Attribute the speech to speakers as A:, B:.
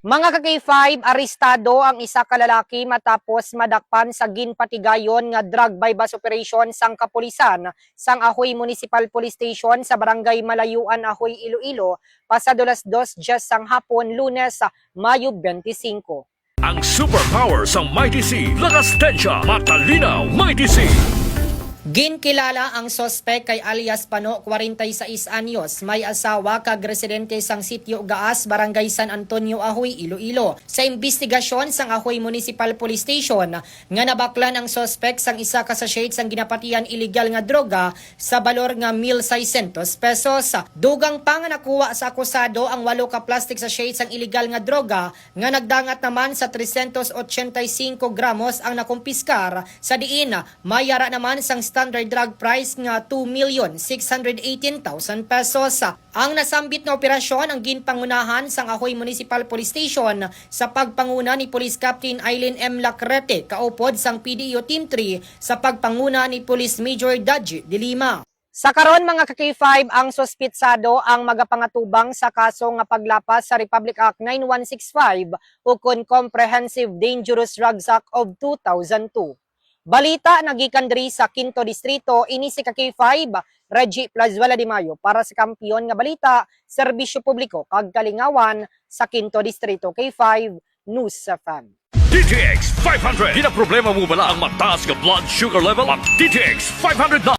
A: Mga ka-K5, arestado ang isa ka lalaki matapos madakpan sa ginpatigayon nga drug bypass operation sang kapulisan sang Ahoy Municipal Police Station sa Barangay Malayuan, Ahoy, Iloilo, pasado las 2 sang hapon, Lunes, Mayo 25.
B: Ang superpower sa Mighty C, lakas tensya, matalinaw, Mighty C.
A: Ginkilala ang sospek kay alias Pano, 46 anyos, may asawa kag residente sang sitio Gaas, Barangay San Antonio, Ahoy, Iloilo. Sa investigasyon sang Ahoy Municipal Police Station nga nabaklan ang sospek sang isa ka sachet sang ginapatian illegal nga droga sa balor nga 1,600 pesos. Dugang pa nga nakuha sa akusado ang 8 ka plastic sachet sang illegal nga droga nga nagdangat naman sa 385 gramos ang nakumpiskar, sa diin mayara naman sang standard drug price nga 2,618,000 pesos. Ang nasambit na operasyon ang ginpangunahan sang Ahoy Municipal Police Station sa pagpanguna ni Police Captain Aileen M. Lacrete, kaupod sang PDEO Team 3 sa pagpanguna ni Police Major Daji de Lima. Sa karon mga ka-K5, ang sospitsado ang magapangatubang sa kaso nga paglapas sa Republic Act 9165 ukon Comprehensive Dangerous Drugs Act of 2002. Balita nagikan diri sa Quinto Distrito, ini si ka-K5, Reggie Plazuela de Mayo para sa kampiyon nga balita, serbisyo publiko kag kalingawan sa Quinto Distrito. K5 News FM.
B: DTX 500. Di na problema mo bala ang mataas ka blood sugar level? Mag DTX 500 na.